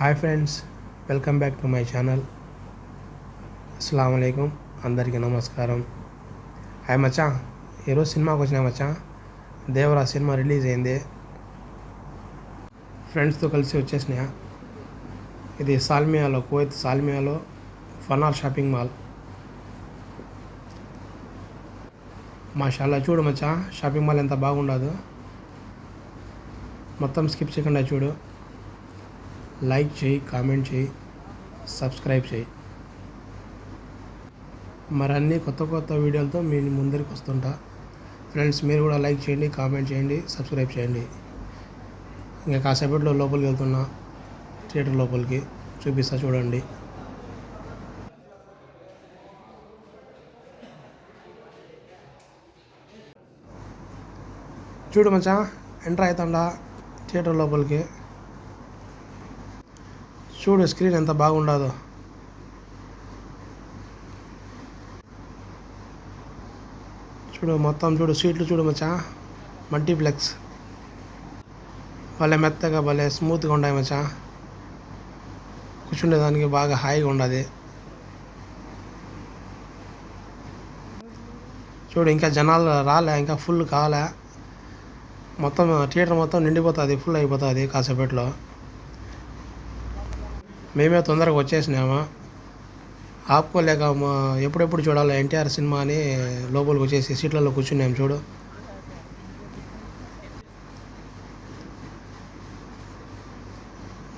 Hi friends, welcome back to my channel. అస్సలాము అలైకుం, అందరికీ నమస్కారం. హాయ్ మచ్చా, ఈరోజు సినిమాకి వచ్చినా మచ్చా. దేవరా సినిమా రిలీజ్ అయింది, ఫ్రెండ్స్తో కలిసి వచ్చేసినా. ఇది సాల్మియాలో, కువైత్ సాల్మియాలో ఫనాల్ షాపింగ్ మాల్. మాషాల్లా, చూడు మచ్చా, షాపింగ్ మాల్ ఎంత బాగుండదు. మొత్తం స్కిప్ చేయకుండా చూడు. లైక్ చేయి, కామెంట్ చేయి, సబ్స్క్రైబ్ చేయి. మరన్నీ కొత్త కొత్త వీడియోలతో మీ ముందరికి వస్తుంటా. ఫ్రెండ్స్, మీరు కూడా లైక్ చేయండి, కామెంట్ చేయండి, సబ్స్క్రైబ్ చేయండి. ఇంకా కాసేపట్లో లోపలికి వెళ్తున్నా, థియేటర్ లోపలికి చూపిస్తా, చూడండి. చూడు మచ్చా, ఎంటర్ అవుతాడా థియేటర్ లోపలికి. చూడు స్క్రీన్ ఎంత బాగుండదో. చూడు మొత్తం, చూడు సీట్లు చూడు మచ్చా, మల్టీప్లెక్స్. భలే మెత్తగా, భలే స్మూత్గా ఉన్నాయి మచ్చా. కూర్చుండేదానికి బాగా హాయిగా ఉండదు. చూడు, ఇంకా జనాలు రాలే, ఇంకా ఫుల్ కాలే. మొత్తం థియేటర్ మొత్తం నిండిపోతుంది, ఫుల్ అయిపోతుంది కాసేపట్లో. మేమే తొందరగా వచ్చేసినాము, ఆపుకోలేక ఎప్పుడెప్పుడు చూడాలి ఎన్టీఆర్ సినిమా అని లోపలికి వచ్చేసి సీట్లలో కూర్చున్నాము. చూడు,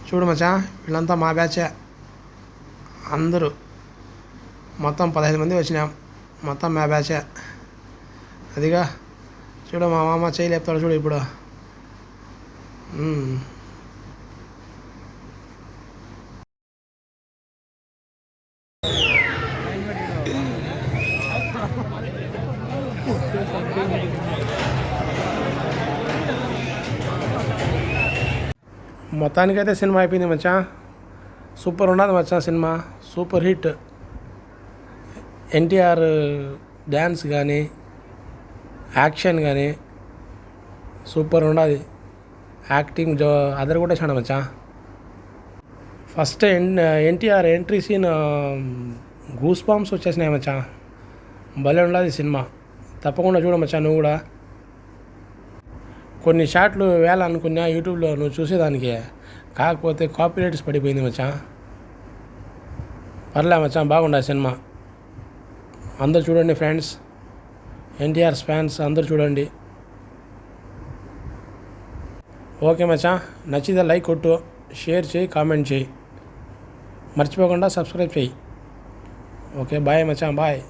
చూడు మచ్చా, వీళ్ళంతా మా బ్యాచే అందరూ. మొత్తం 15 మంది వచ్చినాం, మొత్తం మా బ్యాచే. అదిగా చూడు, మా మామ చేయి లేపుతాడు చూడు ఇప్పుడు. మొత్తానికైతే సినిమా అయిపోయింది మచ్చా. సూపర్ ఉన్నది మచ్చా cinema, super hit. NTR dance కానీ, యాక్షన్ కానీ సూపర్ ఉన్నది. యాక్టింగ్ అదర్ కూడా చాలా మచ్చా. First NTR entry scene goosebumps వచ్చేసినాయి మచ్చా. భలే ఉన్నది సినిమా, తప్పకుండా చూడమచ్చా నువ్వు కూడా. కొన్ని షాట్లు వేయాలనుకున్నా యూట్యూబ్లో నువ్వు చూసేదానికి, కాకపోతే కాపీరైట్స్ పడిపోయింది మచ్చా. పర్లే మచ్చా, బాగుండా సినిమా. అందరూ చూడండి ఫ్రెండ్స్, ఎన్టీఆర్ ఫ్యాన్స్ అందరూ చూడండి. ఓకే మచ్చా, నచ్చితే లైక్ కొట్టు, షేర్ చేయి, కామెంట్ చేయి, మర్చిపోకుండా సబ్స్క్రైబ్ చేయి. ఓకే, బాయ్ మచ్చా, బాయ్.